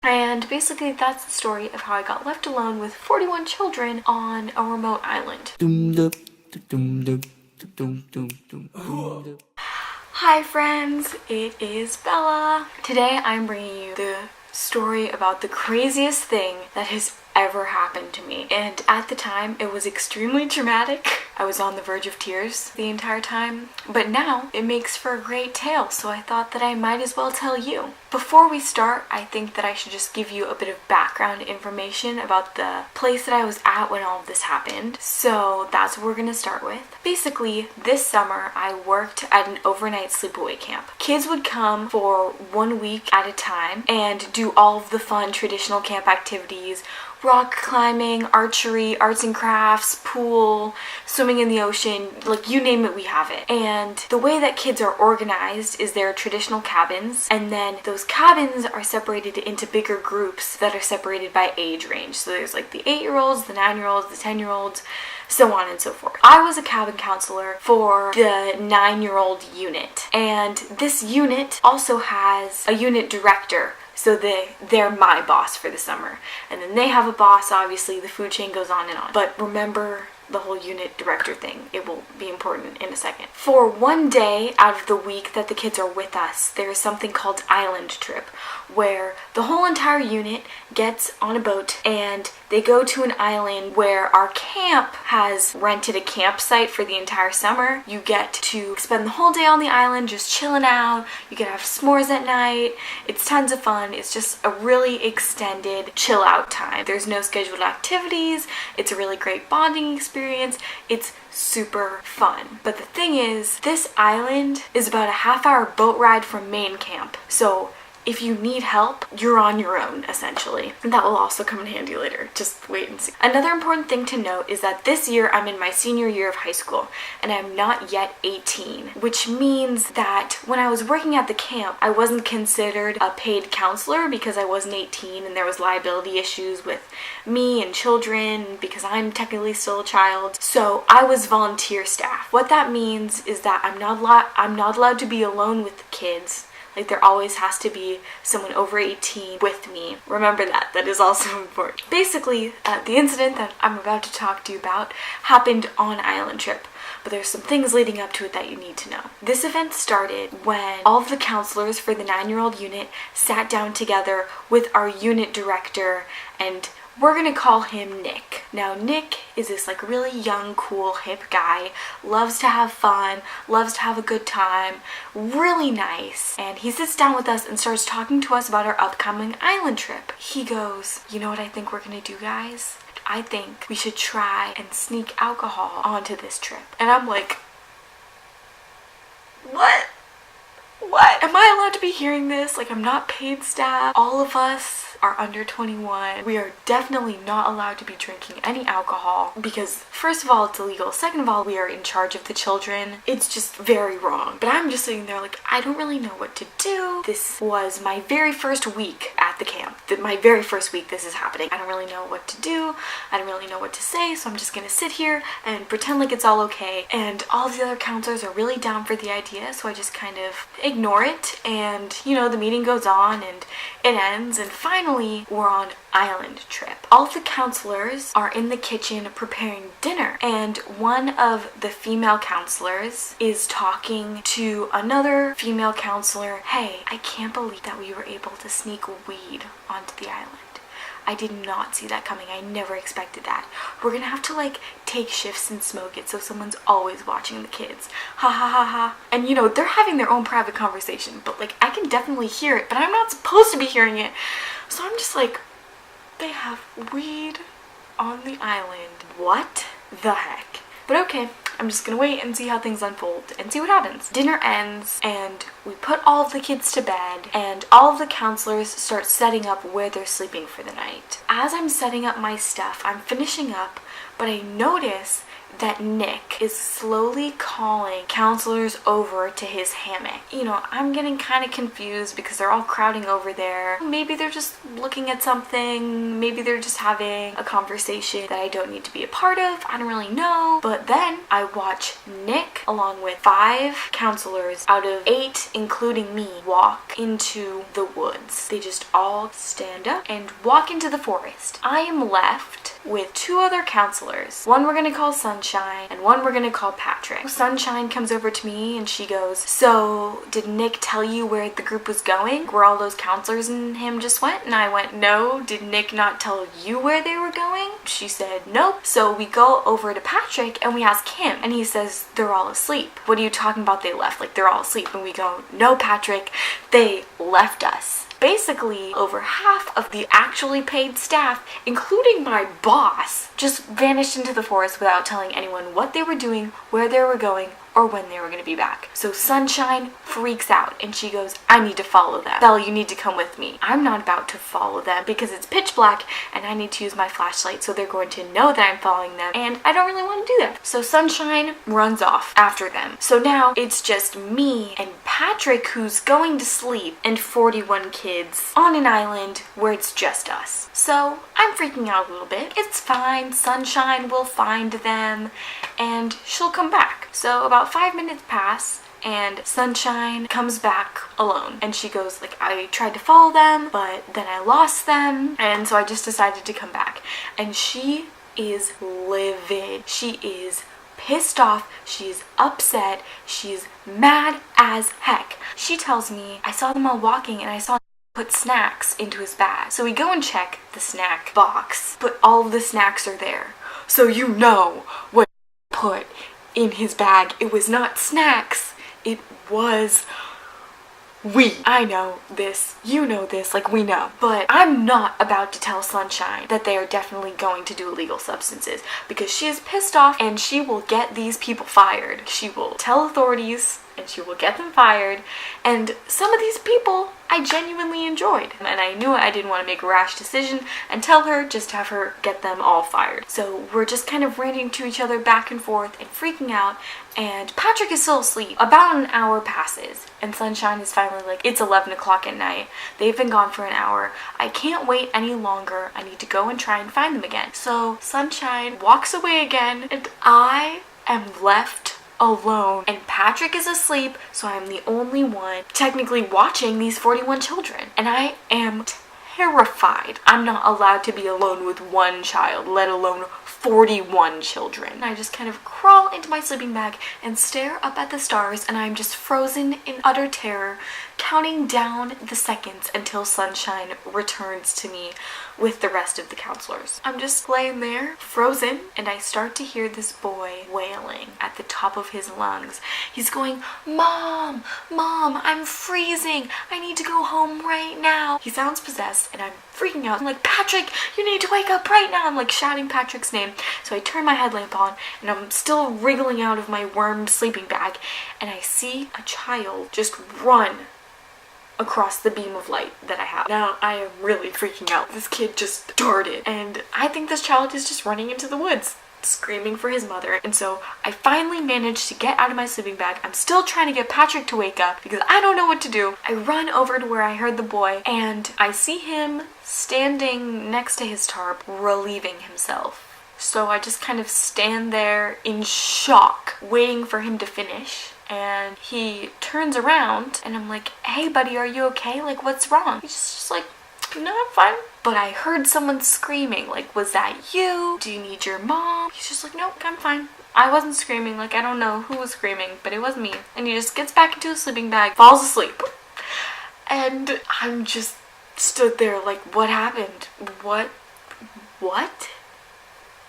And basically that's the story of how I got left alone with 41 children on a remote island. Hi friends, it is Bella. Today I'm bringing you the story about the craziest thing that has ever happened to me. And at the time, it was extremely traumatic. I was on the verge of tears the entire time. But now, it makes for a great tale, so I thought that I might as well tell you. Before we start, I think that I should just give you a bit of background information about the place that I was at when all of this happened. So that's what we're gonna start with. Basically, this summer, I worked at an overnight sleepaway camp. Kids would come for 1 week at a time and do all of the fun traditional camp activities: rock climbing, archery, arts and crafts, pool, swimming in the ocean, like you name it, we have it. And the way that kids are organized is there are traditional cabins, and then those cabins are separated into bigger groups that are separated by age range. So there's like the 8-year-olds, the 9-year-olds, the 10-year-olds, so on and so forth. I was a cabin counselor for the 9-year-old unit, and this unit also has a unit director. So they're my boss for the summer. And then they have a boss, obviously, the food chain goes on and on. But remember the whole unit director thing. It will be important in a second. For 1 day out of the week that the kids are with us, there is something called island trip, where the whole entire unit gets on a boat and they go to an island where our camp has rented a campsite for the entire summer. You get to spend the whole day on the island just chilling out. You can have s'mores at night. It's tons of fun. It's just a really extended chill out time. There's no scheduled activities. It's a really great bonding experience. It's super fun. But the thing is, this island is about a half-hour boat ride from main camp. So if you need help, you're on your own, essentially. And that will also come in handy later. Just wait and see. Another important thing to note is that this year I'm in my senior year of high school, and I'm not yet 18, which means that when I was working at the camp, I wasn't considered a paid counselor because I wasn't 18, and there was liability issues with me and children because I'm technically still a child. So I was volunteer staff. What that means is that I'm not allowed to be alone with the kids. Like, there always has to be someone over 18 with me. Remember that. That is also important. Basically, the incident that I'm about to talk to you about happened on Island Trip, but there's some things leading up to it that you need to know. This event started when all of the counselors for the 9-year-old unit sat down together with our unit director, and we're gonna call him Nick. Now, Nick is this like really young, cool, hip guy, loves to have fun, loves to have a good time, really nice. And he sits down with us and starts talking to us about our upcoming island trip. He goes, "You know what I think we're gonna do, guys? I think we should try and sneak alcohol onto this trip." And I'm like, what? What? Am I allowed to be hearing this? Like, I'm not paid staff. All of us are under 21. We are definitely not allowed to be drinking any alcohol because, first of all, it's illegal. Second of all, we are in charge of the children. It's just very wrong. But I'm just sitting there like, I don't really know what to do. This was my very first week at the camp. My very first week this is happening. I don't really know what to do. I don't really know what to say, so I'm just gonna sit here and pretend like it's all okay. And all the other counselors are really down for the idea, so I just kind of ignore it. And, you know, the meeting goes on and it ends, and finally we're on island trip. All of the counselors are in the kitchen preparing dinner, and one of the female counselors is talking to another female counselor. "Hey, I can't believe that we were able to sneak weed onto the island. I did not see that coming. I never expected that. We're gonna have to like take shifts and smoke it so someone's always watching the kids. Ha ha ha ha." And you know, they're having their own private conversation, but like I can definitely hear it, but I'm not supposed to be hearing it. So I'm just like, they have weed on the island. What the heck? But okay, I'm just gonna wait and see how things unfold and see what happens. Dinner ends and we put all of the kids to bed, and all of the counselors start setting up where they're sleeping for the night. As I'm setting up my stuff, I'm finishing up, but I notice that Nick is slowly calling counselors over to his hammock. You know, I'm getting kind of confused because they're all crowding over there. Maybe they're just looking at something. Maybe they're just having a conversation that I don't need to be a part of. I don't really know. But then I watch Nick, along with 5 counselors out of 8, including me, walk into the woods. They just all stand up and walk into the forest. I am left with 2 other counselors. One we're gonna call Sunshine and one we're gonna call Patrick. Sunshine comes over to me and she goes, "So did Nick tell you where the group was going? Where all those counselors and him just went?" And I went, "No, did Nick not tell you where they were going?" She said, "Nope." So we go over to Patrick and we ask him and he says, "They're all asleep." "What are you talking about they left? Like they're all asleep?" And we go, "No, Patrick, they left us." Basically, over half of the actually paid staff, including my boss, just vanished into the forest without telling anyone what they were doing, where they were going, or when they were going to be back. So Sunshine freaks out and she goes, "I need to follow them. Belle, you need to come with me." I'm not about to follow them because it's pitch black and I need to use my flashlight, so they're going to know that I'm following them and I don't really want to do that. So Sunshine runs off after them. So now it's just me and Patrick, who's going to sleep, and 41 kids on an island where it's just us. So I'm freaking out a little bit. It's fine. Sunshine will find them and she'll come back. So about 5 minutes pass and Sunshine comes back alone and she goes like, "I tried to follow them, but then I lost them, and so I just decided to come back." And she is livid. She is pissed off, she's upset, she's mad as heck. She tells me, "I saw them all walking and I saw put snacks into his bag." So we go and check the snack box, but all of the snacks are there. So you know what put in his bag. It was not snacks, it was weed. I know this, you know this, like we know. But I'm not about to tell Sunshine that they are definitely going to do illegal substances because she is pissed off and she will get these people fired. She will tell authorities and she will get them fired. And some of these people I genuinely enjoyed. And I knew I didn't want to make a rash decision and tell her, just have her get them all fired. So we're just kind of ranting to each other back and forth and freaking out. And Patrick is still asleep. About an hour passes and Sunshine is finally like, "It's 11 o'clock at night. They've been gone for an hour. I can't wait any longer. I need to go and try and find them again." So Sunshine walks away again and I am left alone and Patrick is asleep, so I'm the only one technically watching these 41 children and I am terrified. I'm not allowed to be alone with one child, let alone 41 children. I just kind of crawl into my sleeping bag and stare up at the stars and I'm just frozen in utter terror, counting down the seconds until Sunshine returns to me with the rest of the counselors. I'm just laying there, frozen, and I start to hear this boy wailing at the top of his lungs. He's going, "Mom, Mom, I'm freezing. I need to go home right now." He sounds possessed and I'm freaking out. I'm like, "Patrick, you need to wake up right now." I'm like shouting Patrick's name. So I turn my headlamp on and I'm still wriggling out of my worm sleeping bag and I see a child just run across the beam of light that I have. Now I am really freaking out. This kid just darted and I think this child is just running into the woods screaming for his mother. And so I finally managed to get out of my sleeping bag. I'm still trying to get Patrick to wake up because I don't know what to do. I run over to where I heard the boy and I see him standing next to his tarp relieving himself. So I just kind of stand there in shock waiting for him to finish. And he turns around and I'm like, "Hey buddy, are you okay? Like what's wrong?" He's just like, "No, I'm fine." But I heard someone screaming, like, "Was that you? Do you need your mom?" He's just like, "Nope, I'm fine." I wasn't screaming, like I don't know who was screaming, but it wasn't me. And he just gets back into his sleeping bag, falls asleep. And I'm just stood there like, what happened? What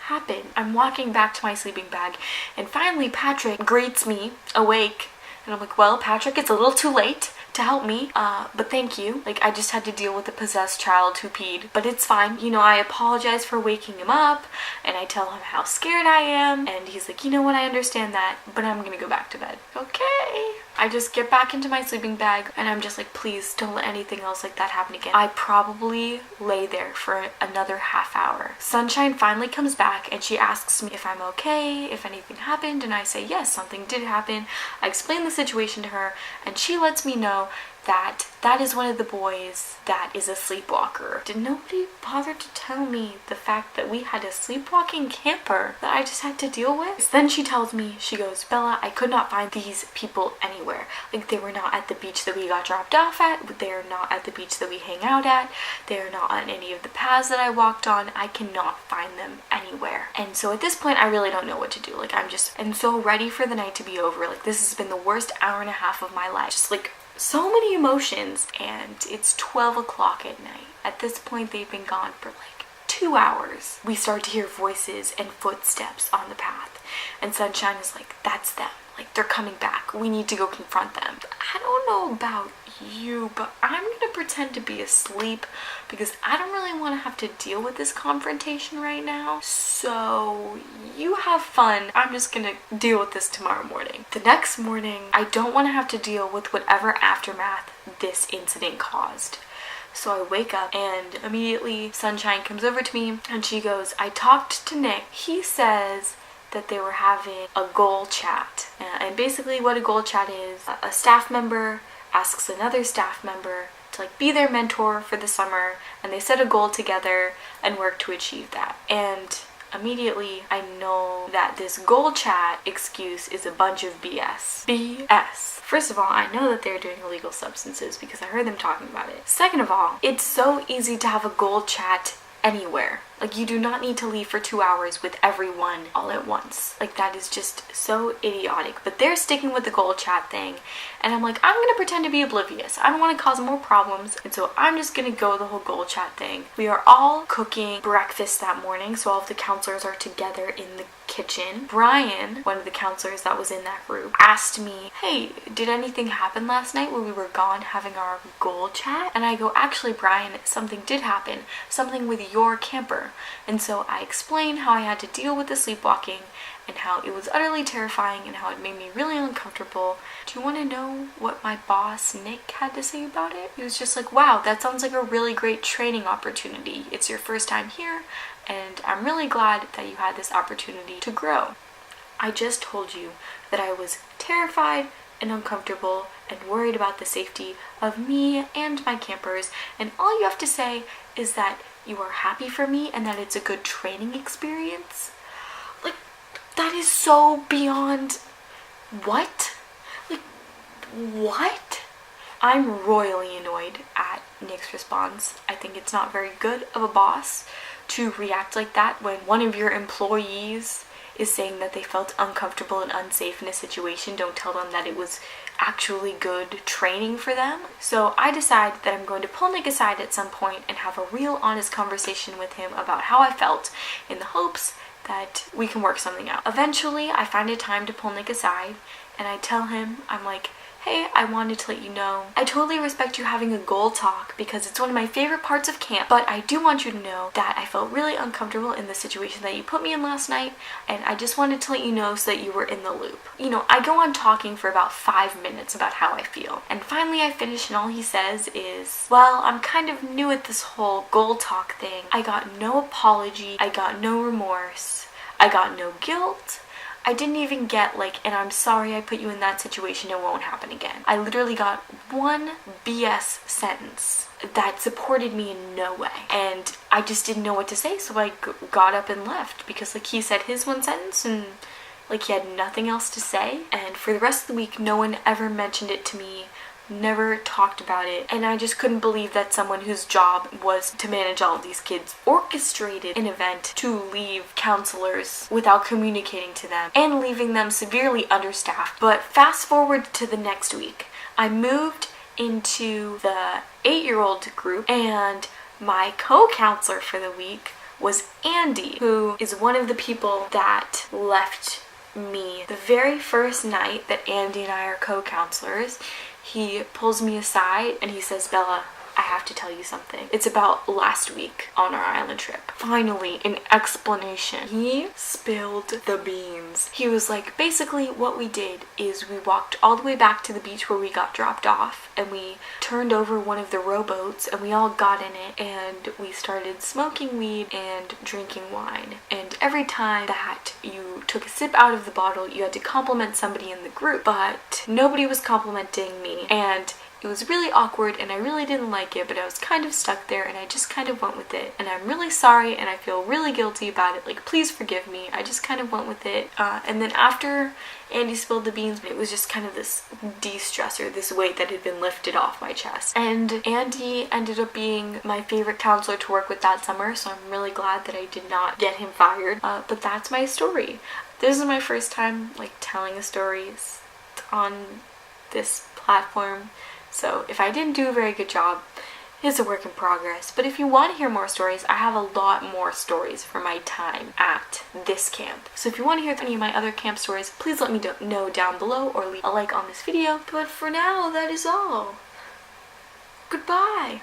happened? I'm walking back to my sleeping bag and finally Patrick greets me awake and I'm like, "Well, Patrick, it's a little too late to help me, but thank you. Like I just had to deal with a possessed child who peed, but it's fine." You know, I apologize for waking him up and I tell him how scared I am and he's like, "You know what, I understand that, but I'm gonna go back to bed." Okay. I just get back into my sleeping bag and I'm just like, please don't let anything else like that happen again. I probably lay there for another half hour. Sunshine finally comes back and she asks me if I'm okay, if anything happened, and I say yes, something did happen. I explain the situation to her and she lets me know that is one of the boys that is a sleepwalker. Did nobody bother to tell me the fact that we had a sleepwalking camper that I just had to deal with? Then she tells me, she goes, Bella, I could not find these people anywhere. Like, they were not at the beach that we got dropped off at, they're not at the beach that we hang out at, they're not on any of the paths that I walked on. I cannot find them anywhere. And so at this point, I really don't know what to do. Like, I'm so ready for the night to be over. Like, this has been the worst hour and a half of my life. Just like so many emotions, and it's 12 o'clock at night. At this point, they've been gone for like 2 hours. We start to hear voices and footsteps on the path, and Sunshine is like, that's them. Like, they're coming back. We need to go confront them. I don't know about you, but I'm gonna pretend to be asleep because I don't really want to have to deal with this confrontation right now. So you have fun. I'm just gonna deal with this tomorrow morning. The next morning, I don't want to have to deal with whatever aftermath this incident caused. So I wake up and immediately Sunshine comes over to me and she goes, I talked to Nick. He says that they were having a goal chat. And basically what a goal chat is, a staff member asks another staff member to like be their mentor for the summer, and they set a goal together and work to achieve that. And immediately I know that this goal chat excuse is a bunch of BS. BS. First of all, I know that they're doing illegal substances because I heard them talking about it. Second of all, it's so easy to have a goal chat anywhere. Like, you do not need to leave for 2 hours with everyone all at once. Like, that is just so idiotic. But they're sticking with the goal chat thing, and I'm like, I'm gonna pretend to be oblivious. I don't want to cause more problems, and so I'm just gonna go the whole goal chat thing. We are all cooking breakfast that morning, so all of the counselors are together in the kitchen. Brian, one of the counselors that was in that group, asked me, hey, did anything happen last night when we were gone having our goal chat? And I go, actually, Brian, something did happen. Something with your camper. And so I explained how I had to deal with the sleepwalking and how it was utterly terrifying and how it made me really uncomfortable. Do you want to know what my boss, Nick, had to say about it? He was just like, wow, that sounds like a really great training opportunity. It's your first time here, and I'm really glad that you had this opportunity to grow. I just told you that I was terrified and uncomfortable and worried about the safety of me and my campers, and all you have to say is that you are happy for me and that it's a good training experience. Like, that is so beyond what? Like, what? I'm royally annoyed at Nick's response. I think it's not very good of a boss to react like that when one of your employees is saying that they felt uncomfortable and unsafe in a situation. Don't tell them that it was actually good training for them. So I decide that I'm going to pull Nick aside at some point and have a real honest conversation with him about how I felt, in the hopes that we can work something out. Eventually, I find a time to pull Nick aside and I tell him, I'm like, hey, I wanted to let you know, I totally respect you having a goal talk because it's one of my favorite parts of camp, but I do want you to know that I felt really uncomfortable in the situation that you put me in last night, and I just wanted to let you know so that you were in the loop. You know, I go on talking for about 5 minutes about how I feel, and finally I finish and all he says is, well, I'm kind of new at this whole goal talk thing. I got no apology, I got no remorse, I got no guilt. I didn't even get like, and I'm sorry I put you in that situation, it won't happen again. I literally got one BS sentence that supported me in no way. And I just didn't know what to say, so I got up and left because like he said his one sentence and like he had nothing else to say. And for the rest of the week, no one ever mentioned it to me, never talked about it, and I just couldn't believe that someone whose job was to manage all of these kids orchestrated an event to leave counselors without communicating to them and leaving them severely understaffed. But fast forward to the next week, I moved into the 8-year-old group, and my co-counselor for the week was Andy, who is one of the people that left me the very first night that Andy and I are co-counselors. He pulls me aside and he says, Bella, I have to tell you something. It's about last week on our island trip. Finally, an explanation. He spilled the beans. He was like, basically what we did is we walked all the way back to the beach where we got dropped off, and we turned over one of the rowboats, and we all got in it, and we started smoking weed and drinking wine. And every time that you took a sip out of the bottle, you had to compliment somebody in the group, but nobody was complimenting me, and it was really awkward and I really didn't like it, but I was kind of stuck there and I just kind of went with it. And I'm really sorry and I feel really guilty about it. Like, please forgive me. I just kind of went with it. And then after Andy spilled the beans, it was just kind of this de-stressor, this weight that had been lifted off my chest. And Andy ended up being my favorite counselor to work with that summer, so I'm really glad that I did not get him fired. But that's my story. This is my first time like telling a story on this platform. So if I didn't do a very good job, it's a work in progress. But if you want to hear more stories, I have a lot more stories from my time at this camp. So if you want to hear any of my other camp stories, please let me know down below or leave a like on this video. But for now, that is all. Goodbye.